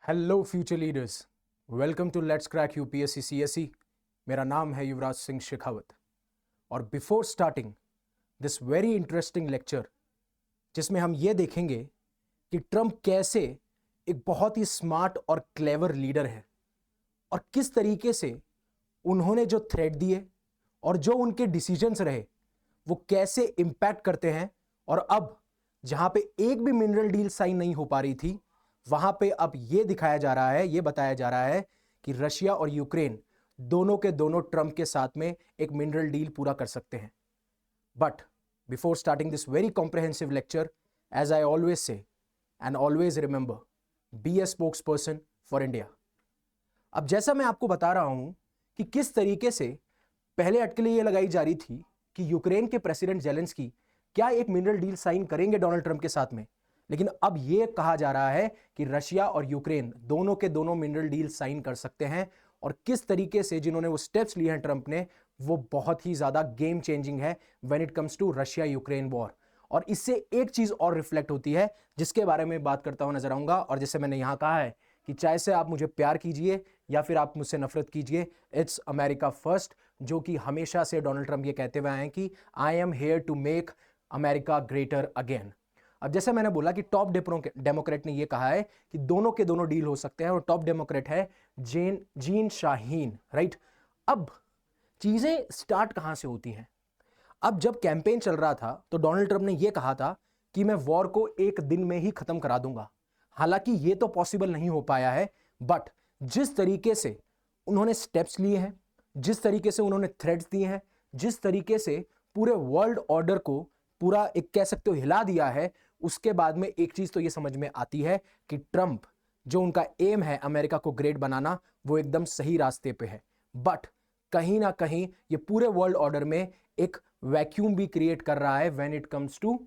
Hello future leaders, welcome to let's crack UPSC CSE. मेरा नाम है युवराज सिंह शेखावत और before starting this very interesting lecture, जिसमें हम ये देखेंगे कि ट्रंप कैसे एक बहुत ही स्मार्ट और क्लेवर लीडर है और किस तरीके से उन्होंने जो थ्रेट दिए और जो उनके डिसीजंस रहे वो कैसे इंपैक्ट करते हैं। और अब जहां पे एक भी मिनरल डील साइन नहीं हो पा रही थी, वहां पे अब यह दिखाया जा रहा है, यह बताया जा रहा है कि रशिया और यूक्रेन दोनों के दोनों ट्रंप के साथ में एक मिनरल डील पूरा कर सकते हैं। But before starting this very comprehensive lecture, as I always say and always remember, be a spokesperson for India. अब जैसा मैं आपको बता रहा हूं कि किस तरीके से पहले अटकलें यह लगाई जा रही थी कि यूक्रेन के प्रेसिडेंट जेलेंस्की क्या एक मिनरल डील साइन करेंगे डोनाल्ड ट्रंप के साथ में, लेकिन अब यह कहा जा रहा है कि रशिया और यूक्रेन दोनों के दोनों मिनरल डील साइन कर सकते हैं। और किस तरीके से जिन्होंने वो स्टेप्स लिए हैं ट्रंप ने, वो बहुत ही ज्यादा गेम चेंजिंग है when it comes to Russia Ukraine war. और इससे एक चीज और रिफ्लेक्ट होती है जिसके बारे में बात करता हुआ नजर आऊंगा, और जैसे मैंने यहां कहा है कि चाहे से आप मुझे प्यार कीजिए या फिर आप मुझसे नफरत कीजिए, इट्स अमेरिका फर्स्ट, जो कि हमेशा से डोनाल्ड ट्रंप ये कहते हुए आए हैं कि I am here to make America greater again. अब जैसे मैंने बोला कि टॉप डेमोक्रेट ने यह कहा है कि दोनों के दोनों डील हो सकते हैं, और टॉप डेमोक्रेट है जीन शाहीन, राइट। अब चीजें स्टार्ट कहां से होती हैं? अब जब कैंपेन चल रहा था तो डोनाल्ड ट्रंप ने यह कहा था कि मैं वॉर को एक दिन में ही खत्म करा दूंगा। हालांकि यह तो पॉसिबल नहीं हो पाया है, बट जिस तरीके से उन्होंने स्टेप्स लिए हैं, जिस तरीके से उन्होंने थ्रेट्स दिए हैं, जिस तरीके से पूरे वर्ल्ड ऑर्डर को पूरा एक कह सकते हो हिला दिया है, उसके बाद में एक चीज तो यह समझ में आती है कि ट्रंप जो उनका एम है अमेरिका को ग्रेट बनाना, वो एकदम सही रास्ते पे है। बट कहीं ना कहीं ये पूरे वर्ल्ड ऑर्डर में एक वैक्यूम भी क्रिएट कर रहा है when it comes to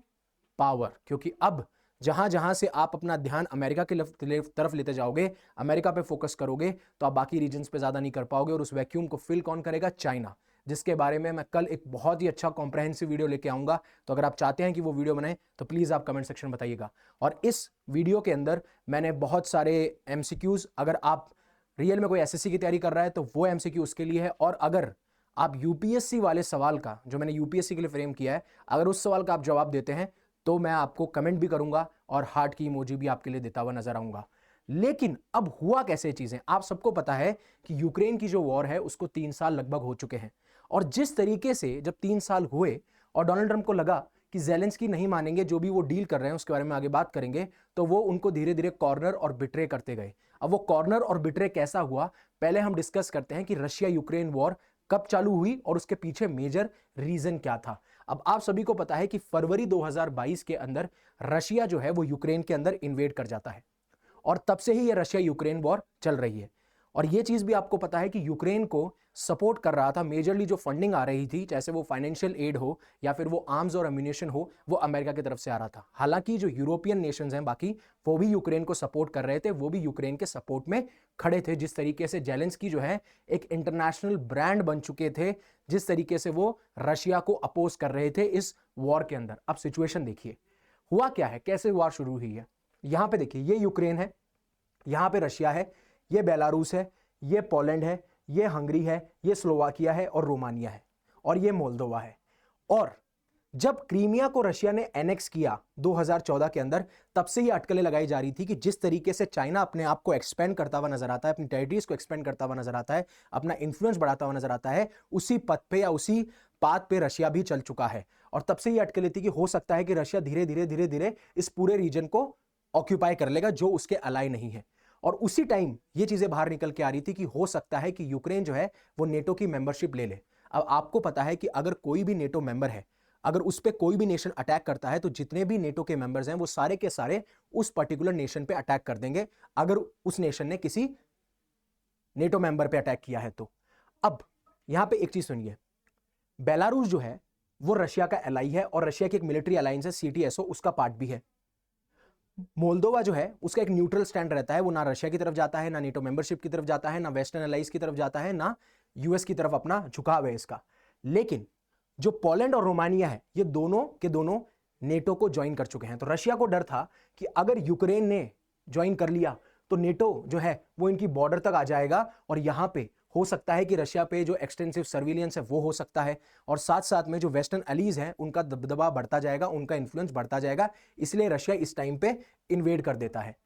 power, क्योंकि अब जहां जहां से आप अपना ध्यान अमेरिका की तरफ लेते जाओगे, अमेरिका पे फोकस करोगे, तो आप बाकी रीजन्स पे ज्यादा नहीं कर पाओगे। और उस वैक्यूम को फिल कौन करेगा? चाइना, जिसके बारे में मैं कल एक बहुत ही अच्छा कॉम्प्रहेंसिव वीडियो लेके आऊंगा। तो अगर आप चाहते हैं कि वो वीडियो बनाए तो प्लीज आप कमेंट सेक्शन बताइएगा। और इस वीडियो के अंदर मैंने बहुत सारे एमसीक्यूज, अगर आप रियल में कोई एसएससी की तैयारी कर रहा है तो वो एमसीक्यू उसके लिए है, और अगर आप यूपीएससी वाले सवाल का, जो मैंने यूपीएससी के लिए फ्रेम किया है, अगर उस सवाल का आप जवाब देते हैं तो मैं आपको कमेंट भी करूंगा और हार्ट की इमोजी भी आपके लिए देता हुआ नजर आऊंगा। लेकिन अब हुआ कैसे चीजें? आप सबको पता है कि यूक्रेन की जो वॉर है उसको 3 साल लगभग हो चुके हैं, और जिस तरीके से जब 3 साल हुए और डोनाल्ड ट्रंप को लगा कि जेलेंस्की नहीं मानेंगे, जो भी वो डील कर रहे हैं उसके बारे में आगे बात करेंगे, तो वो उनको धीरे धीरे कॉर्नर और बिट्रे करते गए। अब वो कॉर्नर और बिट्रे कैसा हुआ, पहले हम डिस्कस करते हैं कि रशिया यूक्रेन वॉर कब चालू हुई और उसके पीछे मेजर रीजन क्या था। अब आप सभी को पता है कि फरवरी 2022 के अंदर रशिया जो है वो यूक्रेन के अंदर इन्वेड कर जाता है, और तब से ही ये रशिया यूक्रेन वॉर चल रही है। और ये चीज भी आपको पता है कि यूक्रेन को सपोर्ट कर रहा था, मेजरली जो फंडिंग आ रही थी, जैसे वो फाइनेंशियल एड हो या फिर वो आर्म्स और अम्यूनिशन हो, वो अमेरिका की तरफ से आ रहा था। हालांकि जो यूरोपियन नेशंस हैं बाकी, वो भी यूक्रेन को सपोर्ट कर रहे थे, वो भी यूक्रेन के सपोर्ट में खड़े थे। जिस तरीके से जेलेंस्की जो है एक इंटरनेशनल ब्रांड बन चुके थे, जिस तरीके से वो रशिया को अपोज कर रहे थे इस वॉर के अंदर। अब सिचुएशन देखिए हुआ क्या है, कैसे वॉर शुरू हुई है। यहां पे देखिए, ये यूक्रेन है, यहां पे रशिया है, ये बेलारूस है, ये पोलैंड है, ये हंगरी है, ये स्लोवाकिया है और रोमानिया है, और ये मोल्दोवा है। और जब क्रीमिया को रशिया ने एनेक्स किया 2014 के अंदर, तब से ये अटकलें लगाई जा रही थी कि जिस तरीके से चाइना अपने आप को एक्सपेंड करता हुआ नजर आता है, अपनी टेरिटरीज को एक्सपेंड करता हुआ नजर आता है, अपना इन्फ्लुएंस बढ़ाता हुआ नजर आता है, उसी पथ पे या उसी पाथ पे रशिया भी चल चुका है। और तब से ये अटकलें थी कि हो सकता है कि रशिया धीरे धीरे धीरे धीरे इस पूरे रीजन को ऑक्यूपाई कर लेगा जो उसके अलाई नहीं है। और उसी टाइम ये चीजें बाहर निकल के आ रही थी कि हो सकता है कि यूक्रेन जो है वो नेटो की मेंबरशिप ले ले। अब आपको पता है कि अगर कोई भी नेटो मेंबर है, अगर उस पर कोई भी नेशन अटैक करता है, तो जितने भी नेटो के मेंबर्स हैं वो सारे के सारे उस पर्टिकुलर नेशन पे अटैक कर देंगे, अगर उस नेशन ने किसी नेटो मेंबर पे अटैक किया है तो। अब यहां पे एक चीज सुनिए, बेलारूस जो है वो रशिया का एलाई है, और रशिया की एक मिलिट्री अलायंस है सीटीएसओ, उसका पार्ट भी है। मोल्दोवा जो है उसका एक न्यूट्रल स्टैंड रहता है, वो ना रशिया की तरफ जाता है, ना नेटो मेंबरशिप की तरफ जाता है, ना वेस्टर्न अलाइज की तरफ जाता है, ना यूएस की तरफ अपना झुकाव है इसका। लेकिन जो पोलैंड और रोमानिया है, ये दोनों के दोनों नेटो को ज्वाइन कर चुके हैं। तो रशिया को डर था कि अगर यूक्रेन ने ज्वाइन कर लिया तो नेटो जो है वो इनकी बॉर्डर तक आ जाएगा और यहां पे हो सकता है कि रशिया पे जो एक्सटेंसिव सर्विलियंस है वो हो सकता है, और साथ साथ में जो वेस्टर्न अलीज हैं उनका दबदबा बढ़ता जाएगा, उनका इन्फ्लुएंस बढ़ता जाएगा, इसलिए रशिया इस टाइम पे इन्वेड कर देता है।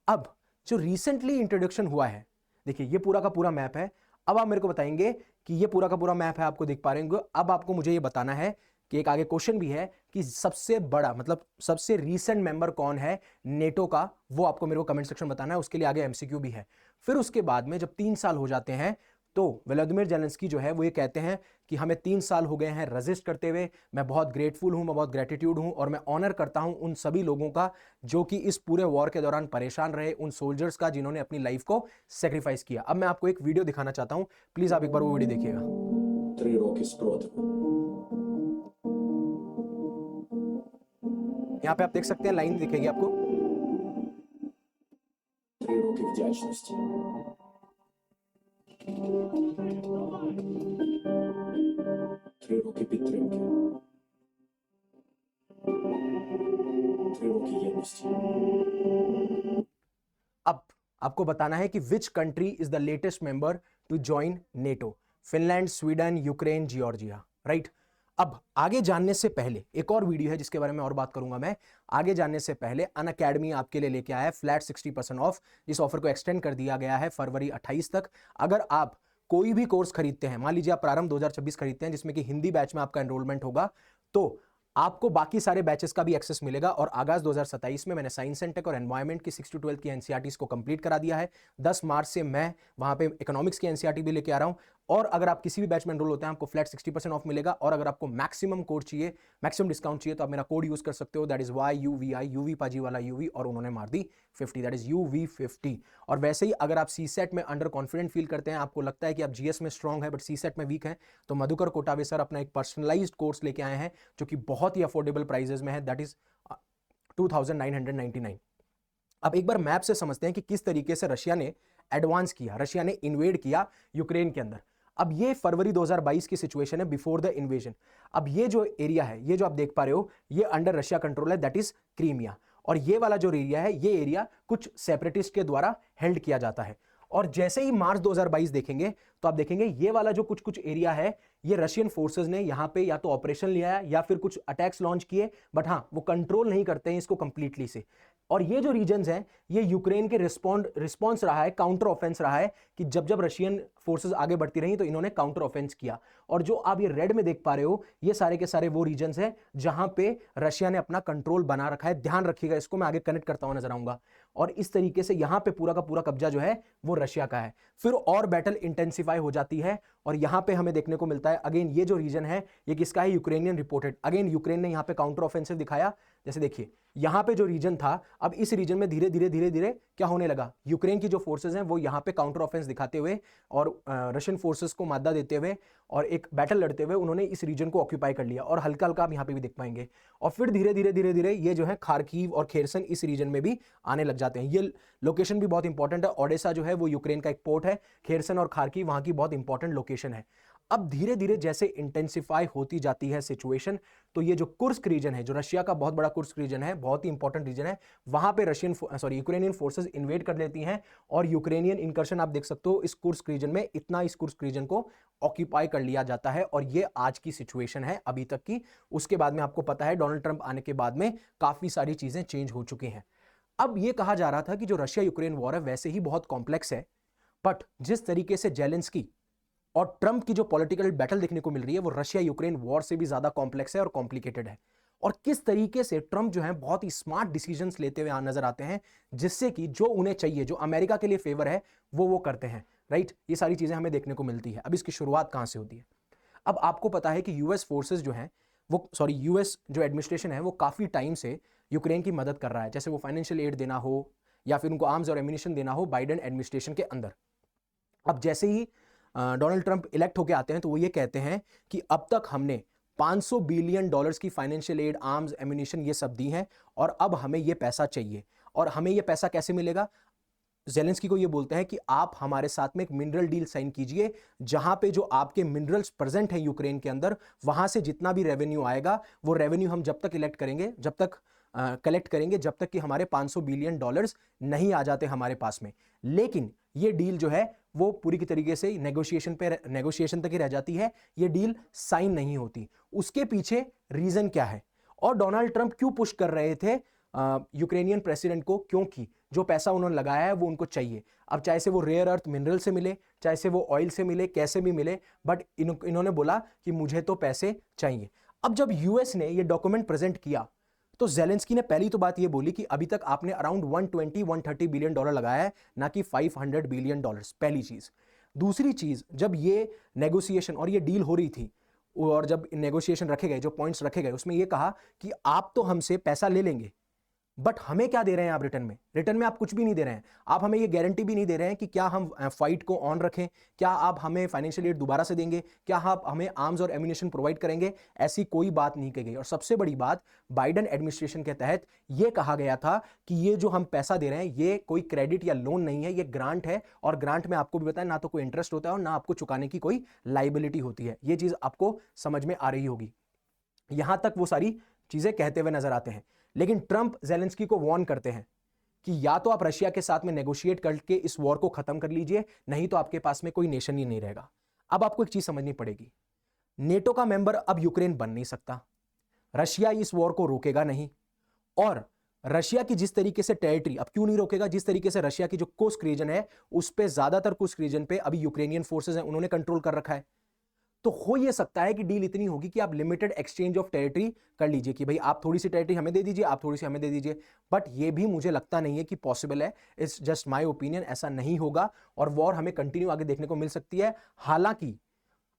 अब जो रिसेंटली इंट्रोडक्शन हुआ है, देखिए ये पूरा का पूरा मैप है। अब आप मेरे को बताएंगे कि ये पूरा का पूरा मैप है, आपको दिख पा रहे होंगे। अब आपको मुझे ये बताना है कि एक आगे क्वेश्चन भी है कि सबसे बड़ा मतलब सबसे रीसेंट मेंबर कौन है नेटो का, वो आपको मेरे को कमेंट सेक्शन में बताना है। उसके लिए आगे एमसीक्यू भी है। फिर उसके बाद में जब 3 साल हो जाते हैं तो व्लादिमीर जेलेंस्की जो है वो ये कहते हैं कि हमें 3 साल हो गए हैं रेजिस्ट करते हुए, मैं बहुत ग्रेटफुल हूं, मैं बहुत ग्रेटिट्यूड हूं, और मैं ऑनर करता हूं उन सभी लोगों का जो कि इस पूरे वॉर के दौरान परेशान रहे, उन सोल्जर्स का जिन्होंने अपनी लाइफ को सेक्रीफाइस किया। अब मैं आपको एक वीडियो दिखाना चाहता हूं, प्लीज आप एक बार वो वीडियो देखिएगा। 3 роки спротиву, यहां पे आप देख सकते हैं, लाइन दिखेगी आपको। 3 роки вдячності, 3 роки підтримки, 3 роки єдності. अब आपको बताना है कि which country is the latest member to join NATO. Finland, Sweden, Ukraine, Georgia, right. अब आगे जानने से पहले एक और वीडियो है जिसके बारे में और बात करूंगा मैं। आगे जानने से पहले अनअकैडमी आपके लिए लेके आया है फ्लैट 60% ऑफ, जिस ऑफर को एक्सटेंड कर दिया गया है फरवरी 28 तक। अगर आप कोई भी कोर्स खरीदते हैं, मान लीजिए आप प्रारंभ 2026 खरीदते हैं जिसमें कि हिंदी बैच में आपका एनरोलमेंट होगा, तो आपको बाकी सारे बैचेस का भी एक्सेस मिलेगा। और आगाज 2027 में मैंने साइंस एंड टेक और एनवायरमेंट की 6 to 12 की एनसीईआरटीज को कंप्लीट करा दिया है। 10 मार्च से मैं वहां पे इकोनॉमिक्स की एनसीईआरटी भी लेके आ रहा हूं। और अगर आप किसी भी बैच में एनरोल होते हैं आपको फ्लैट 60% ऑफ मिलेगा। और अगर आपको मैक्सिमम कोड चाहिए, मैक्सिमम डिस्काउंट चाहिए, तो आप मेरा कोड यूज कर सकते हो, दैट इज YUVI, यूवी पाजी वाला यूवी, और उन्होंने मार दी 50, दैट इज UV50। और वैसे ही अगर आप सीसेट में अंडर कॉन्फिडेंट फील करते हैं, आपको लगता है कि आप जीएस में स्ट्रॉन्ग है बट सीसेट में वीक है, तो मधुकर कोटावे सर अपना एक पर्सनलाइज्ड कोर्स लेके आए हैं जो कि बहुत ही अफोर्डेबल प्राइजेस में है, दैट इज 2999। अब एक बार मैप से समझते हैं कि किस तरीके से रशिया ने एडवांस किया, रशिया ने इन्वेड किया यूक्रेन के अंदर। अब ये फरवरी 2022 की सिचुएशन है बिफोर द इन्वेजन। अब ये जो एरिया है, ये जो आप देख पा रहे हो, ये अंडर रशिया कंट्रोल है, दैट इज क्रीमिया। और ये वाला जो एरिया है, ये एरिया कुछ सेपरेटिस्ट के द्वारा हेल्ड किया जाता है। और जैसे ही मार्च 2022 देखेंगे तो आप देखेंगे ये वाला जो कुछ कुछ एरिया है, ये रशियन फोर्सेस ने यहां पे या तो ऑपरेशन लिया है या फिर कुछ अटैक्स लॉन्च किए, बट हाँ वो कंट्रोल नहीं करते हैं इसको कंप्लीटली से। और ये जो रीजन्स हैं, ये यूक्रेन के रिस्पॉन्स रहा है, काउंटर ऑफेंस रहा है, कि जब जब रशियन फोर्सेस आगे बढ़ती रही तो इन्होंने काउंटर ऑफेंस किया। और जो आप ये रेड में देख पा रहे हो, ये सारे के सारे वो रीजन्स हैं जहां पे रशिया ने अपना कंट्रोल बना रखा है। ध्यान रखिएगा, इसको मैं आगे कनेक्ट करता हुआ नजर आऊंगा। और इस तरीके से यहां पे पूरा का पूरा कब्जा जो है वो रशिया का है। फिर और बैटल इंटेंसिफाई हो जाती है और यहां पे हमें देखने को मिलता है, अगेन ये जो रीजन है ये किसका है, यूक्रेनियन रिपोर्टेड। अगेन यूक्रेन ने यहां पे काउंटर ऑफेंसिव दिखाया। जैसे देखिए यहां पे जो रीजन था, अब इस रीजन में धीरे धीरे धीरे धीरे क्या होने लगा, यूक्रेन की जो फोर्सेस हैं वो यहां पे काउंटर ऑफेंस दिखाते हुए और रशियन फोर्सेस को मादा देते हुए और एक बैटल लड़ते हुए उन्होंने इस रीजन को ऑक्यूपाई कर लिया। और हल्का हल्का आप यहां पे भी देख पाएंगे। और फिर धीरे धीरे धीरे धीरे ये जो है खार्किव और खेरसन इस रीजन में भी आने लग जाते हैं। ये लोकेशन भी बहुत इंपॉर्टेंट है। ओडेसा जो है वो यूक्रेन का एक पोर्ट है, खेरसन और खार्किव वहां की बहुत इंपॉर्टेंट लोकेशन है। अब धीरे धीरे जैसे इंटेंसिफाई होती जाती है सिचुएशन, तो ये जो कुर्स्क रीजन है, जो रशिया का बहुत बड़ा कुर्स्क रीजन है, बहुत ही इंपॉर्टेंट रीजन है, वहां पे यूक्रेनियन फोर्सेस इन्वेड कर लेती हैं। और यूक्रेनियन इंकर्शन आप देख सकते हो इस कुर्स्क रीजन में, इतना इस कुर्स्क रीजन को ऑक्यूपाई कर लिया जाता है। और ये आज की सिचुएशन है अभी तक की। उसके बाद में आपको पता है डोनाल्ड ट्रंप आने के बाद में काफी सारी चीजें चेंज हो चुकी हैं। अब ये कहा जा रहा था कि जो रशिया यूक्रेन वॉर है वैसे ही बहुत कॉम्प्लेक्स है, बट जिस तरीके से जेलेंस्की और ट्रंप की जो पॉलिटिकल बैटल देखने को मिल रही है वो रशिया यूक्रेन वॉर से भी ज्यादा कॉम्प्लेक्स है और कॉम्प्लिकेटेड है। और किस तरीके से ट्रंप जो है बहुत ही स्मार्ट डिसीजंस लेते हुए नजर आते हैं, जिससे कि जो उन्हें चाहिए, जो अमेरिका के लिए फेवर है, वो करते हैं, राइट। ये सारी चीजें हमें देखने को मिलती है। अब इसकी शुरुआत कहां से होती है? अब आपको पता है कि यूएस फोर्सेस जो हैं यूएस जो एडमिनिस्ट्रेशन है वो काफी टाइम से यूक्रेन की मदद कर रहा है, जैसे वो फाइनेंशियल एड देना हो या फिर उनको आर्म्स और एम्यूनिशन देना हो बाइडेन एडमिनिस्ट्रेशन के अंदर। अब जैसे ही डोनाल्ड ट्रंप इलेक्ट होकर आते हैं तो वो ये कहते हैं कि अब तक हमने $500 बिलियन की फाइनेंशियल एड, आर्म्स, एम्यूनिशन ये सब दी हैं और अब हमें ये पैसा चाहिए। और हमें ये पैसा कैसे मिलेगा? जेलेंस्की को ये बोलते हैं कि आप हमारे साथ में एक मिनरल डील साइन कीजिए, जहां पे जो आपके मिनरल्स प्रेजेंट हैं यूक्रेन के अंदर, वहां से जितना भी रेवेन्यू आएगा वो रेवेन्यू हम जब तक इलेक्ट करेंगे, जब तक कलेक्ट करेंगे जब तक कि हमारे 500 बिलियन डॉलर्स नहीं आ जाते हमारे पास में। लेकिन ये डील जो है वो पूरी की तरीके से नेगोशिएशन तक ही रह जाती है, ये डील साइन नहीं होती। उसके पीछे रीजन क्या है और डोनाल्ड ट्रंप क्यों पुश कर रहे थे यूक्रेनियन प्रेसिडेंट को? क्योंकि जो पैसा उन्होंने लगाया है वो उनको चाहिए। अब चाहे से वो रेयर अर्थ मिनरल से मिले, चाहे से वो ऑयल से मिले, कैसे भी मिले, बट इन्होंने बोला कि मुझे तो पैसे चाहिए। अब जब यूएस ने ये डॉक्यूमेंट प्रेजेंट किया तो जेलेंस्की ने पहली तो बात ये बोली कि अभी तक आपने अराउंड 120-130 बिलियन डॉलर लगाया है, ना कि 500 बिलियन डॉलर्स। पहली चीज। दूसरी चीज, जब ये नेगोशिएशन और ये डील हो रही थी और जब नेगोशिएशन रखे गए, जो पॉइंट्स रखे गए, उसमें ये कहा कि आप तो हमसे पैसा ले लेंगे, बट हमें क्या दे रहे हैं आप रिटर्न में? रिटर्न में आप कुछ भी नहीं दे रहे हैं। आप हमें ये गारंटी भी नहीं दे रहे हैं कि क्या हम फाइट को ऑन रखें, क्या आप हमें फाइनेंशियल एड दोबारा से देंगे, क्या आप हमें आर्म्स और एम्यूनिशन प्रोवाइड करेंगे। ऐसी कोई बात नहीं कही गई। और सबसे बड़ी बात, बाइडेन एडमिनिस्ट्रेशन के तहत यह कहा गया था कि ये जो हम पैसा दे रहे हैं ये कोई क्रेडिट या लोन नहीं है, ये ग्रांट है। और ग्रांट में आपको भी बताया ना तो कोई इंटरेस्ट होता है और ना आपको चुकाने की कोई लाइबिलिटी होती है। ये चीज आपको समझ में आ रही होगी। यहां तक वो सारी चीजें कहते हुए नजर आते हैं। लेकिन ट्रंप जेलेंस्की को वार्न करते हैं कि या तो आप रशिया के साथ में नेगोशिएट करके इस वॉर को खत्म कर लीजिए, नहीं तो आपके पास में कोई नेशन ही नहीं रहेगा। अब आपको एक चीज समझनी पड़ेगी, नेटो का मेंबर अब यूक्रेन बन नहीं सकता, रशिया इस वॉर को रोकेगा नहीं। और रशिया की जिस तरीके से टेरिटरी, अब क्यों नहीं रोकेगा, जिस तरीके से रशिया की जो कुर्स्क रीजन है उस पे, ज्यादातर कुर्स्क रीजन पे अभी यूक्रेनियन फोर्सेस हैं, उन्होंने कंट्रोल कर रखा है। तो हो यह सकता है कि डील इतनी होगी कि आप लिमिटेड एक्सचेंज ऑफ टेरिटरी कर लीजिए कि भाई आप थोड़ी सी टेरिटरी हमें दे दीजिए, आप थोड़ी सी हमें दे दीजिए। बट ये भी मुझे लगता नहीं है कि पॉसिबल है। इट्स जस्ट माय ओपिनियन, ऐसा नहीं होगा और वॉर हमें कंटिन्यू आगे देखने को मिल सकती है। हालांकि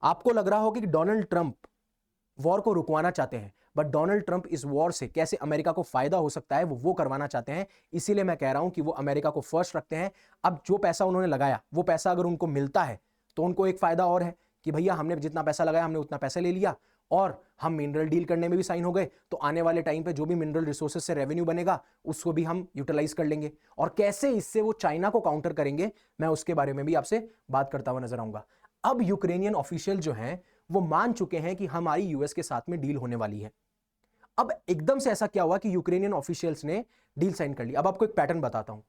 आपको लग रहा होगा कि डोनाल्ड ट्रंप वॉर को रुकवाना चाहते हैं, बट डोनाल्ड ट्रंप इस वॉर से कैसे अमेरिका को फायदा हो सकता है वो करवाना चाहते हैं। इसीलिए मैं कह रहा हूं कि वो अमेरिका को फर्स्ट रखते हैं। अब जो पैसा उन्होंने लगाया वो पैसा अगर उनको मिलता है तो उनको एक फायदा और है कि भैया हमने जितना पैसा लगाया हमने उतना पैसा ले लिया और हम मिनरल डील करने में भी साइन हो गए, तो आने वाले टाइम पे जो भी मिनरल रिसोर्सेज से रेवेन्यू बनेगा उसको भी हम यूटिलाइज कर लेंगे। और कैसे इससे वो चाइना को काउंटर करेंगे, मैं उसके बारे में भी आपसे बात करता हुआ नजर आऊंगा। अब यूक्रेनियन ऑफिशियल जो हैं वो मान चुके हैं कि हमारी यूएस के साथ में डील होने वाली है। अब एकदम से ऐसा क्या हुआ कि यूक्रेनियन ऑफिशियल्स ने डील साइन कर ली। अब आपको एक पैटर्न बताता हूं।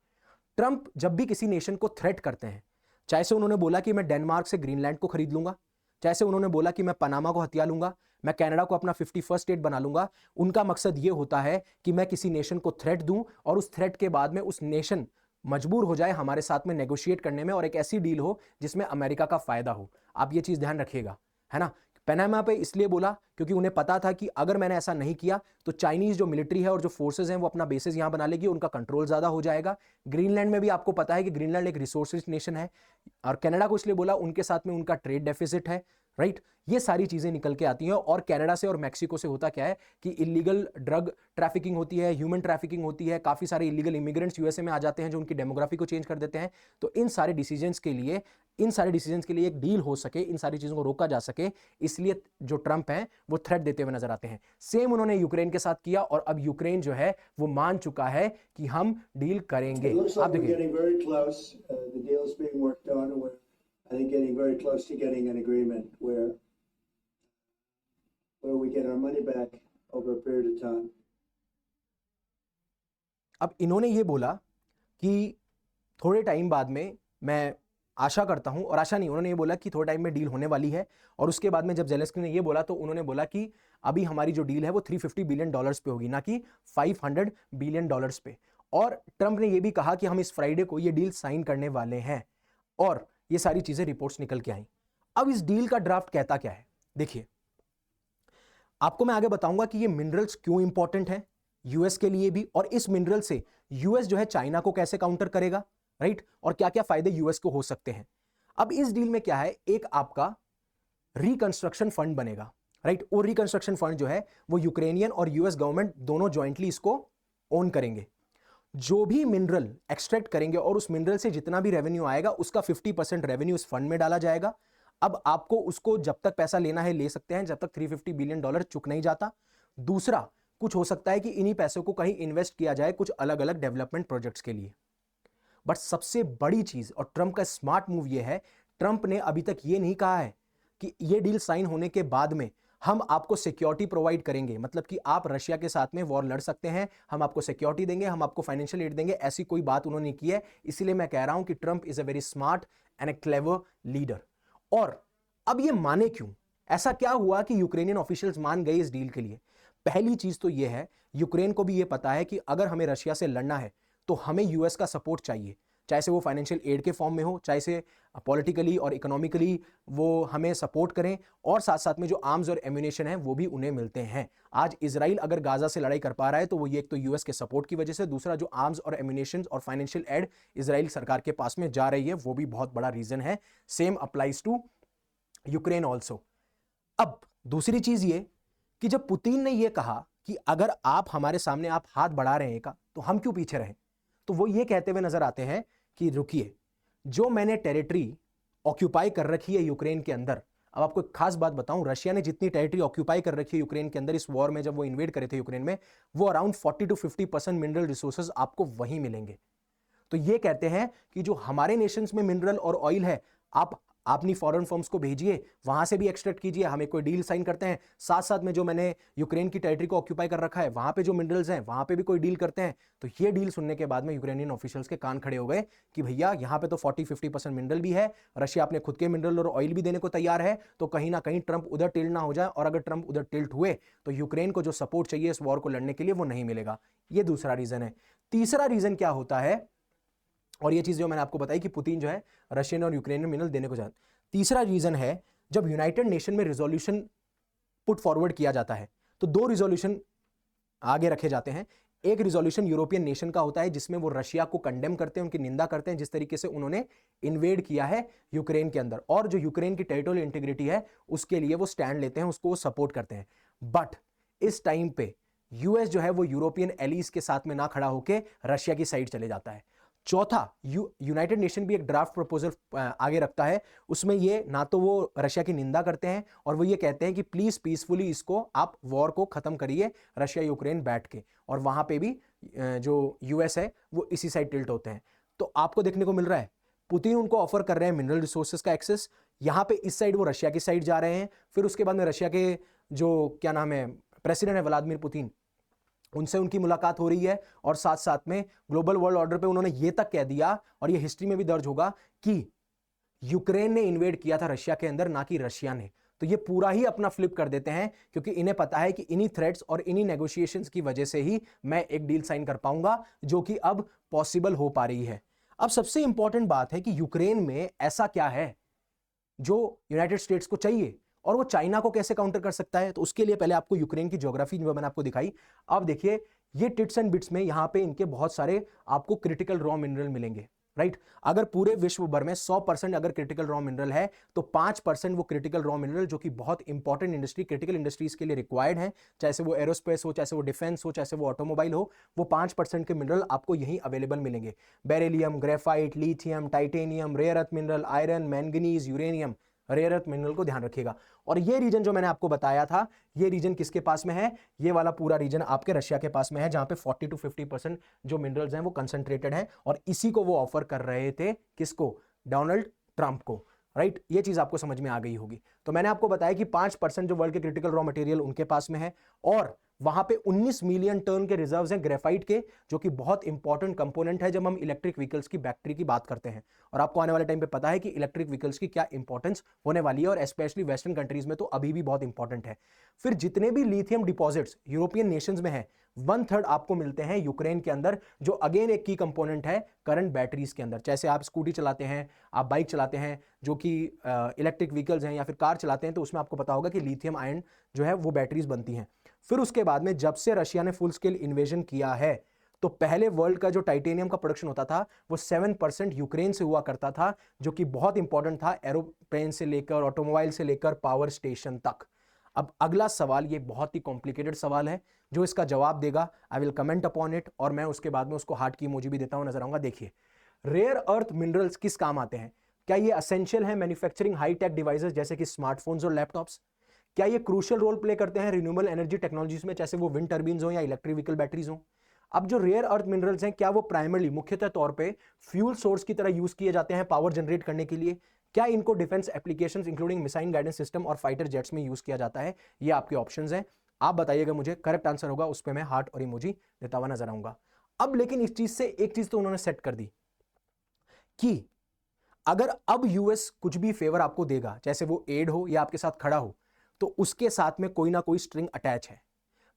ट्रंप जब भी किसी नेशन को थ्रेट करते हैं, चाहे से उन्होंने बोला कि मैं डेनमार्क से ग्रीनलैंड को खरीद लूंगा, चाहे से उन्होंने बोला कि मैं पनामा को हथिया लूंगा, मैं कनाडा को अपना 51st स्टेट बना लूंगा, उनका मकसद यह होता है कि मैं किसी नेशन को थ्रेट दूं और उस थ्रेट के बाद में उस नेशन मजबूर हो जाए हमारे साथ में नेगोशिएट करने में और एक ऐसी डील हो जिसमें अमेरिका का फायदा हो। आप ये चीज ध्यान रखिएगा, है ना। पनामा पे इसलिए बोला क्योंकि उन्हें पता था कि अगर मैंने ऐसा नहीं किया तो चाइनीज जो मिलिट्री है और जो फोर्सेस हैं वो अपना बेसिस यहां बना लेगी, उनका कंट्रोल ज्यादा हो जाएगा। ग्रीनलैंड में भी आपको पता है कि ग्रीनलैंड एक रिसोर्स नेशन है। और कनाडा को इसलिए बोला उनके साथ में उनका ट्रेड डेफिसिट है, राइट। ये सारी चीजें निकल के आती हैं। और कनाडा से और मैक्सिको से होता क्या है कि इलीगल ड्रग ट्रैफिकिंग होती है, ह्यूमन ट्रैफिकिंग होती है, काफी सारे इलीगल इमिग्रेंट्स यूएसए में आ जाते हैं जो उनकी डेमोग्राफी को चेंज कर देते हैं। तो इन सारे डिसीजंस के लिए एक डील हो सके, इन सारी चीजों को रोका जा सके, इसलिए जो ट्रंप हैं वो थ्रेट देते हुए नजर आते हैं। सेम उन्होंने यूक्रेन के साथ किया और अब यूक्रेन जो है वो मान चुका है कि हम डील करेंगे। आप देखिए I think getting very close to getting an agreement where we get our money back over a period of time. अब इन्होंने ये बोला कि थोड़े टाइम बाद में, मैं आशा करता हूं, और आशा नहीं, उन्होंने ये बोला कि थोड़े टाइम में डील होने वाली है। और उसके बाद में जब जेलेंस्की ने ये बोला तो उन्होंने बोला कि अभी हमारी जो डील है वो 350 बिलियन डॉलर्स पे होगी, ना कि 500 बिलियन डॉलर्स पे। और ट्रंप ने ये भी कहा कि हम इस फ्राइडे को ये डील साइन करने वाले हैं। और ये सारी चीजें रिपोर्ट्स निकल के आई। अब इस डील का ड्राफ्ट कहता क्या है, देखिए आपको मैं आगे बताऊंगा कि ये मिनरल्स क्यों इंपॉर्टेंट है यूएस के लिए भी, और इस मिनरल से यूएस जो है चाइना को कैसे काउंटर करेगा, राइट, और क्या क्या फायदे यूएस को हो सकते हैं। अब इस डील में क्या है, एक आपका रिकंस्ट्रक्शन फंड बनेगा, राइट। और रिकंस्ट्रक्शन फंड जो है वो यूक्रेनियन और यूएस गवर्नमेंट दोनों ज्वाइंटली इसको ओन करेंगे। जो भी मिनरल एक्सट्रैक्ट करेंगे और उस मिनरल से जितना भी रेवेन्यू आएगा उसका 50% रेवेन्यू इस फंड में डाला जाएगा। अब आपको उसको जब तक पैसा लेना है ले सकते हैं, जब तक 350 बिलियन डॉलर चुक नहीं जाता। दूसरा कुछ हो सकता है कि इन्हीं पैसों को कहीं इन्वेस्ट किया जाए कुछ अलग अलग डेवलपमेंट प्रोजेक्ट्स के लिए। बट सबसे बड़ी चीज और ट्रंप का स्मार्ट मूव यह है, ट्रंप ने अभी तक यह नहीं कहा है कि यह डील साइन होने के बाद में हम आपको सिक्योरिटी प्रोवाइड करेंगे, मतलब कि आप रशिया के साथ में वॉर लड़ सकते हैं, हम आपको सिक्योरिटी देंगे, हम आपको फाइनेंशियल एड देंगे, ऐसी कोई बात उन्होंने की है। इसीलिए मैं कह रहा हूं कि Trump is a very smart and A clever leader. और अब ये माने क्यों, ऐसा क्या हुआ कि यूक्रेनियन ऑफिशियल्स मान गए इस डील के लिए? पहली चीज तो यह है, यूक्रेन को भी यह पता है कि अगर हमें रशिया से लड़ना है तो हमें यूएस का सपोर्ट चाहिए, चाहे से वो फाइनेंशियल एड के फॉर्म में हो, चाहे से पॉलिटिकली और इकोनॉमिकली वो हमें सपोर्ट करें, और साथ साथ में जो आर्म्स और एम्यूनेशन है वो भी उन्हें मिलते हैं। आज इजराइल अगर गाजा से लड़ाई कर पा रहा है तो वो ये एक तो यूएस के सपोर्ट की वजह से, दूसरा जो आर्म्स और एम्यूनेशन और फाइनेंशियल एड इजराइल सरकार के पास में जा रही है वो भी बहुत बड़ा रीजन है। Same applies to Ukraine also. अब दूसरी चीज ये कि जब पुतिन ने यह कहा कि अगर आप हमारे सामने आप हाथ बढ़ा रहे हैं का तो हम क्यों पीछे रहें, तो वो ये कहते हुए नजर आते हैं कि रुकिए, जो मैंने टेरिटरी ऑक्यूपाई कर रखी है यूक्रेन के अंदर। अब आपको एक खास बात बताऊं, रशिया ने जितनी टेरिटरी ऑक्यूपाई कर रखी है यूक्रेन के अंदर इस वॉर में, जब वो इन्वेड करे थे यूक्रेन में, वो अराउंड 40 to 50% मिनरल रिसोर्सेज आपको वहीं मिलेंगे। तो ये कहते हैं कि जो हमारे नेशंस में मिनरल और ऑयल है, आप अपनी फॉरेन फर्म्स को भेजिए, वहां से भी एक्सट्रैक्ट कीजिए, हमें कोई डील साइन करते हैं, साथ साथ में जो मैंने यूक्रेन की टेरिटरी को ऑक्यूपाई कर रखा है वहां पे जो मिनरल्स हैं वहां पे भी कोई डील करते हैं। तो ये डील सुनने के बाद में यूक्रेनियन ऑफिशियल्स के कान खड़े हो गए कि भैया यहां पे तो 40-50% मिनरल भी है, रशिया अपने खुद के मिनरल और ऑयल भी देने को तैयार है, तो कहीं ना कहीं ट्रंप उधर टिल्ट ना हो जाए, और अगर ट्रंप उधर टिल्ट हुए तो यूक्रेन को जो सपोर्ट चाहिए इस वॉर को लड़ने के लिए वो नहीं मिलेगा। ये दूसरा रीजन है। तीसरा रीजन क्या होता है, और ये चीज जो मैंने आपको बताई कि पुतिन जो है रशियन और यूक्रेनियन मिनरल देने को चाहता। तीसरा रीजन है, जब यूनाइटेड नेशन में रिजोल्यूशन पुट फॉरवर्ड किया जाता है तो दो रिजोल्यूशन आगे रखे जाते हैं। एक रिजोल्यूशन यूरोपियन नेशन का होता है जिसमें वो रशिया को कंडेम करते हैं, उनकी निंदा करते हैं जिस तरीके से उन्होंने इन्वेड किया है यूक्रेन के अंदर, और जो यूक्रेन की टेरिटोरियल इंटीग्रिटी है उसके लिए वो स्टैंड लेते हैं, उसको वो सपोर्ट करते हैं। बट इस टाइम पे यूएस जो है वो यूरोपियन एलीज के साथ में ना खड़ा होकर रशिया की साइड चले जाता है। चौथा, यूनाइटेड नेशन भी एक ड्राफ्ट प्रपोजल आगे रखता है, उसमें ये ना तो वो रशिया की निंदा करते हैं और वो ये कहते हैं कि प्लीज पीसफुली इसको आप वॉर को खत्म करिए, रशिया यूक्रेन बैठ के, और वहां पे भी जो यूएस है वो इसी साइड टिल्ट होते हैं। तो आपको देखने को मिल रहा है पुतिन उनको ऑफर कर रहे हैं मिनरल रिसोर्सेज का एक्सेस, यहां पे इस साइड वो रशिया की साइड जा रहे हैं। फिर उसके बाद में रशिया के जो क्या नाम है प्रेसिडेंट है व्लादिमीर पुतिन, उनसे उनकी मुलाकात हो रही है, और साथ साथ में ग्लोबल वर्ल्ड ऑर्डर पे उन्होंने ये तक कह दिया, और ये हिस्ट्री में भी दर्ज होगा, कि यूक्रेन ने इन्वेड किया था रशिया के अंदर, ना कि रशिया ने। तो ये पूरा ही अपना फ्लिप कर देते हैं, क्योंकि इन्हें पता है कि इन्हीं थ्रेट्स और इन्हीं नेगोशिएशंस की वजह से ही मैं एक डील साइन कर पाऊंगा, जो कि अब पॉसिबल हो पा रही है। अब सबसे इंपॉर्टेंट बात है कि यूक्रेन में ऐसा क्या है जो यूनाइटेड स्टेट्स को चाहिए, और वो चाइना को कैसे काउंटर कर सकता है। तो उसके लिए पहले आपको यूक्रेन की ज्योग्राफी जो मैंने आपको दिखाई, अब देखिए ये टिट्स एंड बिट्स में यहां पे इनके बहुत सारे आपको क्रिटिकल रॉ मिनरल मिलेंगे, राइट। अगर पूरे विश्व भर में 100% अगर क्रिटिकल रॉ मिनरल है तो 5% वो क्रिटिकल रॉ मिनरल जो कि बहुत इंपॉर्टेंट इंडस्ट्री, क्रिटिकल इंडस्ट्रीज के लिए रिक्वायर्ड है, चाहे से वो एरोस्पेस हो, चाहे से वो डिफेंस हो, चाहे से वो ऑटोमोबाइल हो, वो 5% के मिनरल आपको यहीं अवेलेबल मिलेंगे। Beryllium, graphite, lithium, titanium, rare earth mineral, iron, manganese, uranium, rare earth mineral को ध्यान रखिएगा। और ये रीजन जो मैंने आपको बताया था, ये रीजन किसके पास में है, ये वाला पूरा रीजन आपके रशिया के पास में है, जहां पे 40 to 50% जो मिनरल्स हैं वो कंसंट्रेटेड हैं, और इसी को वो ऑफर कर रहे थे किसको, डोनाल्ड ट्रंप को, राइट। ये चीज आपको समझ में आ गई होगी। तो मैंने आपको बताया कि 5% जो वर्ल्ड के क्रिटिकल रॉ मटेरियल उनके पास में है, और वहां पे 19 मिलियन टन के रिजर्व्स हैं ग्रेफाइट के, जो कि बहुत इंपॉर्टेंट कंपोनेंट है जब हम इलेक्ट्रिक व्हीकल्स की बैटरी की बात करते हैं। और आपको आने वाले टाइम पे पता है कि इलेक्ट्रिक व्हीकल्स की क्या इंपॉर्टेंस होने वाली है, और स्पेशली वेस्टर्न कंट्रीज में तो अभी भी बहुत इंपॉर्टेंट है। फिर जितने भी लिथियम डिपॉजिट्स यूरोपियन नेशंस में है, 1/3 आपको मिलते हैं यूक्रेन के अंदर, जो अगेन एक की कंपोनेंट है करंट बैटरीज के अंदर। जैसे आप स्कूटी चलाते हैं, आप बाइक चलाते हैं जो कि इलेक्ट्रिक व्हीकल्स हैं, या फिर कार चलाते हैं, तो उसमें आपको पता होगा कि लिथियम आयन जो है वो बैटरीज बनती हैं। फिर उसके बाद में जब से रशिया ने फुल स्केल इन्वेजन किया है, तो पहले वर्ल्ड का जो टाइटेनियम का प्रोडक्शन होता था वो 7% यूक्रेन से हुआ करता था, जो कि बहुत इंपॉर्टेंट था एरोप्लेन से लेकर, ऑटोमोबाइल से लेकर, पावर स्टेशन तक। अब अगला सवाल, ये बहुत ही कॉम्प्लिकेटेड सवाल है, जो इसका जवाब देगा I will comment upon it, और मैं उसके बाद में उसको हार्ट की इमोजी भी देता हूं, नजर आऊंगा। देखिए, रेयर अर्थ मिनरल्स किस काम आते हैं? क्या ये असेंशियल है मैन्युफैक्चरिंग हाई टेक डिवाइसेस जैसे कि स्मार्टफोन्स और लैपटॉप्स? क्या ये क्रूशियल रोल प्ले करते हैं रिन्यूएबल एनर्जी टेक्नोलॉजीज में, जैसे वो विंड टर्बाइन्स हो या इलेक्ट्रिक व्हीकल बैटरीज हो? अब जो रेयर अर्थ मिनरल्स हैं, क्या वो प्राइमरली मुख्यतः तौर पे फ्यूल सोर्स की तरह यूज किए जाते हैं पावर जनरेट करने के लिए? क्या इनको defence applications including missile guidance system और फाइटर जेट्स में यूज किया जाता है? ये आपके ऑप्शंस हैं, आप बताइएगा मुझे। करेक्ट आंसर होगा उस पर मैं हार्ट और इमोजी देता हुआ नजर आऊंगा। अब लेकिन इस चीज से एक चीज तो उन्होंने सेट कर दी कि अगर अब यूएस कुछ भी फेवर आपको देगा, चाहे वो एड हो या आपके साथ खड़ा हो, तो उसके साथ में कोई ना कोई स्ट्रिंग अटैच है।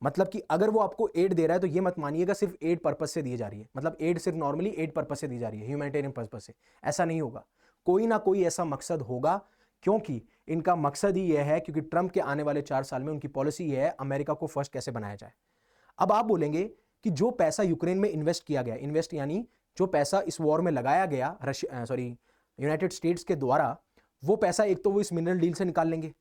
मतलब कि अगर वो आपको एड दे रहा है तो ये मत मानिएगा सिर्फ एड पर्पस से दी जा रही है, मतलब एड सिर्फ नॉर्मली एड पर्पस से दी जा रही है, ह्यूमैनिटेरियन पर्पस से। ऐसा नहीं होगा, कोई ना कोई ऐसा मकसद होगा, क्योंकि इनका मकसद ही यह है, क्योंकि ट्रंप के आने वाले 4 साल में उनकी पॉलिसी यह है अमेरिका को फर्स्ट कैसे बनाया जाए। अब आप बोलेंगे कि जो पैसा यूक्रेन में इन्वेस्ट किया गया, इन्वेस्ट यानी जो पैसा इस वॉर में लगाया गया यूनाइटेड स्टेट्स के द्वारा, वो पैसा एक तो वो इस मिनरल डील से निकाल लेंगे,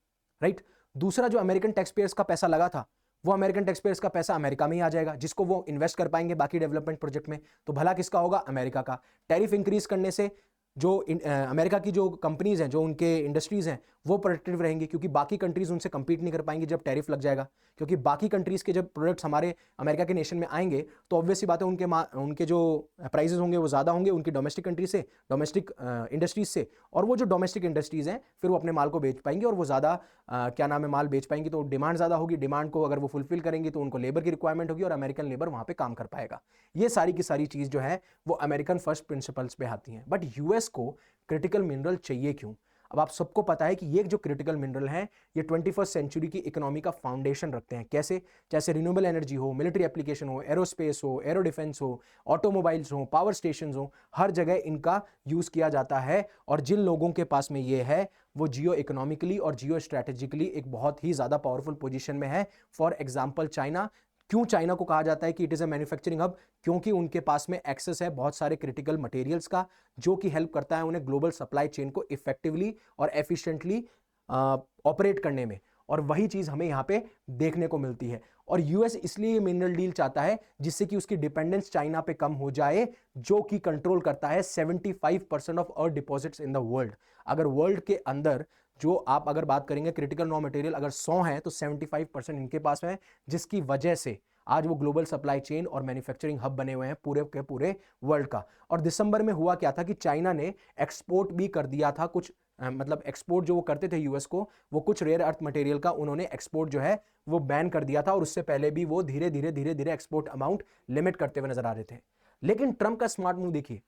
राइट। दूसरा जो अमेरिकन टैक्स पेयर्स का पैसा लगा था, वो अमेरिकन टैक्स पेयर्स का पैसा अमेरिका में ही आ जाएगा, जिसको वो इन्वेस्ट कर पाएंगे बाकी डेवलपमेंट प्रोजेक्ट में। तो भला किसका होगा? अमेरिका का। टैरिफ इंक्रीज करने से जो अमेरिका की जो कंपनीज हैं, जो उनके इंडस्ट्रीज हैं, वो प्रोटेक्टिव रहेंगी, क्योंकि बाकी कंट्रीज उनसे कंपीट नहीं कर पाएंगी जब टैरिफ लग जाएगा। क्योंकि बाकी कंट्रीज के जब प्रोडक्ट्स हमारे अमेरिका के नेशन में आएंगे तो ऑब्वियसली बात है उनके जो प्राइसेस होंगे वो ज़्यादा होंगे उनकी डोमेस्टिक कंट्री से, डोमेस्टिक इंडस्ट्रीज से, और वो जो डोमेस्टिक इंडस्ट्रीज हैं फिर वो अपने माल को बेच पाएंगे और वो ज़्यादा क्या नाम है माल बेच पाएंगी, तो डिमांड ज़्यादा होगी। डिमांड को अगर वो फुलफिल करेंगी तो उनको लेबर की रिक्वायरमेंट होगी और अमेरिकन लेबर वहाँ पे काम कर पाएगा। ये सारी की सारी चीज़ जो है वो अमेरिकन फर्स्ट प्रिंसिपल्स पे आती हैं। बट यूएस को क्रिटिकल मिनरल चाहिए क्यों? अब आप सबको पता है कि ये जो क्रिटिकल मिनरल हैं ये 21st सेंचुरी की इकोनॉमी का फाउंडेशन रखते हैं। कैसे? जैसे रिन्यूएबल एनर्जी हो, मिलिट्री एप्लीकेशन हो, एरोस्पेस हो, एरो डिफेंस हो, ऑटोमोबाइल्स हो, पावर स्टेशन हो, हर जगह इनका यूज किया जाता है। और जिन लोगों के पास में ये है वो जियो इकोनॉमिकली और जियो स्ट्रैटेजिकली एक बहुत ही ज्यादा पावरफुल पोजीशन में है। For example China. क्यों चाइना को कहा जाता है कि it is a manufacturing hub? क्योंकि उनके पास में एक्सेस है बहुत सारे क्रिटिकल मटेरियल्स का, जो कि हेल्प करता है उन्हें ग्लोबल सप्लाई चेन को इफेक्टिवली और एफिशिएंटली ऑपरेट करने में। और वही चीज हमें यहां पे देखने को मिलती है। और यूएस इसलिए मिनरल डील चाहता है जिससे कि उसकी डिपेंडेंस चाइना पे कम हो जाए, जो कि कंट्रोल करता है 75% of earth deposits in the world. अगर वर्ल्ड के अंदर जो आप अगर बात करेंगे क्रिटिकल रॉ मटेरियल अगर 100 है तो 75% इनके पास है, जिसकी वजह से आज वो ग्लोबल सप्लाई चेन और मैन्युफैक्चरिंग हब बने हुए हैं पूरे के पूरे वर्ल्ड का। और दिसंबर में हुआ क्या था कि चाइना ने एक्सपोर्ट भी कर दिया था कुछ, मतलब एक्सपोर्ट जो वो करते थे यूएस को, वो कुछ रेयर अर्थ मटेरियल का उन्होंने एक्सपोर्ट जो है वो बैन कर दिया था। और उससे पहले भी वो धीरे धीरे एक्सपोर्ट अमाउंट लिमिट करते हुए नजर आ रहे थे। लेकिन ट्रंप का स्मार्ट मूव देखिए,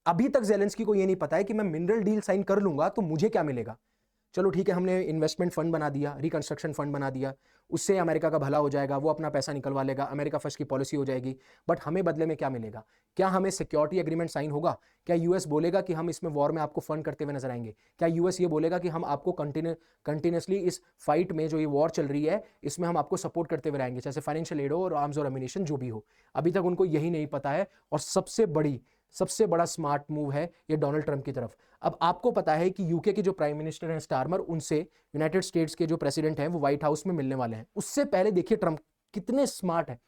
अभी तक जेलेंस्की को ये नहीं पता है कि मैं मिनरल डील साइन कर लूंगा तो मुझे क्या मिलेगा। चलो ठीक है, हमने इन्वेस्टमेंट फंड बना दिया, रिकंस्ट्रक्शन फंड बना दिया, उससे अमेरिका का भला हो जाएगा, वो अपना पैसा निकलवा लेगा, अमेरिका फर्स्ट की पॉलिसी हो जाएगी। बट हमें बदले में क्या मिलेगा? क्या हमें सिक्योरिटी एग्रीमेंट साइन होगा? क्या यूएस बोलेगा कि हम इसमें वॉर में आपको फंड करते हुए नजर आएंगे? क्या यूएस ये बोलेगा कि हम आपको कंटिन्यूसली इस फाइट में जो ये वॉर चल रही है इसमें हम आपको सपोर्ट करते हुए रहेंगे, जैसे फाइनेंशियल एड हो और आर्म्स और एमिनेशन जो भी हो? अभी तक उनको यही नहीं पता है। और सबसे बड़ा स्मार्ट मूव है ये डोनाल्ड ट्रंप की तरफ। अब आपको पता है कि यूके के जो प्राइम मिनिस्टर हैं स्टारमर, उनसे यूनाइटेड स्टेट्स के जो प्रेसिडेंट हैं वो व्हाइट हाउस में मिलने वाले हैं। उससे पहले देखिए ट्रंप कितने स्मार्ट है,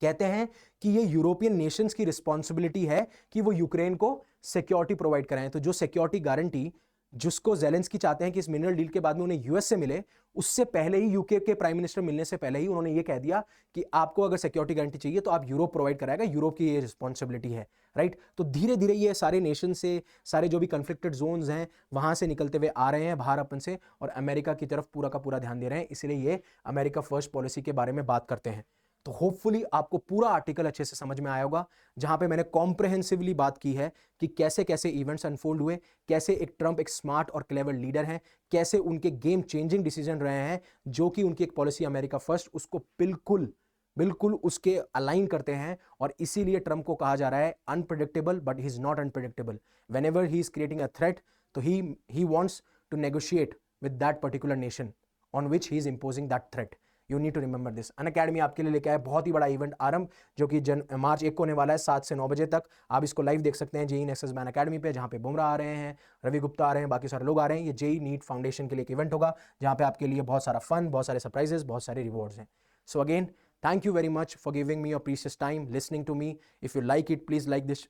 कहते हैं कि ये यूरोपियन नेशंस की रिस्पॉन्सिबिलिटी है कि वो यूक्रेन को सिक्योरिटी प्रोवाइड कराएं। तो जो सिक्योरिटी गारंटी जिसको जेलेंस्की चाहते हैं कि इस मिनरल डील के बाद में उन्हें यूएस से मिले, उससे पहले ही यूके के प्राइम मिनिस्टर मिलने से पहले ही उन्होंने ये कह दिया कि आपको अगर सिक्योरिटी गारंटी चाहिए तो आप यूरोप प्रोवाइड कराएगा, यूरोप की ये रिस्पॉन्सिबिलिटी है, राइट। तो धीरे धीरे ये सारे नेशन से, सारे जो भी कन्फ्लिक्टेड जोन्स हैं वहां से निकलते हुए आ रहे हैं बाहर अपन से, और अमेरिका की तरफ पूरा का पूरा ध्यान दे रहे हैं। इसलिए ये अमेरिका फर्स्ट पॉलिसी के बारे में बात करते हैं। तो होपफुली आपको पूरा आर्टिकल अच्छे से समझ में आया होगा, जहां पे मैंने कॉम्प्रहेंसिवली बात की है कि कैसे कैसे इवेंट्स अनफोल्ड हुए, कैसे एक ट्रंप एक स्मार्ट और क्लेवर लीडर हैं, कैसे उनके गेम चेंजिंग डिसीजन रहे हैं, जो कि उनकी एक पॉलिसी अमेरिका फर्स्ट उसको बिल्कुल उसके अलाइन करते हैं। और इसीलिए ट्रंप को कहा जा रहा है unpredictable, but he is not unpredictable. Whenever he is creating a threat, तो he wants to negotiate with that particular nation on which he is imposing that threat. You need to remember this. Unacademy आपके लिए लेके आया बहुत ही बड़ा event आरंभ, जो कि मार्च 1 को होने वाला है 7 से 9 बजे तक। आप इसको लाइव देख सकते हैं जेई नेक्सस बैन अकेडमी पे, जहाँ पे बुमराह आ रहे हैं, रवि गुप्ता आ रहे हैं, बाकी सारे लोग आ रहे हैं। ये जेई नीट फाउंडेशन के लिए एक इवेंट होगा जहाँ पे आपके लिए बहुत सारा फन, बहुत सारे सरप्राइजेस, बहुत सारे रिवॉर्ड्स हैं। So again thank you very much for giving me your precious time listening to me. If you like it, please like this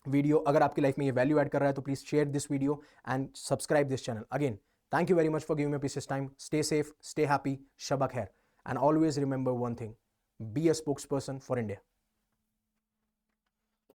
video. अगर आपकी लाइफ में ये वैल्यू ऐड कर रहा है तो please share this video and subscribe this channel. Again thank you very much for giving me precious time. Stay safe, stay happy, Shabak Khair. And always remember one thing, be a spokesperson for India.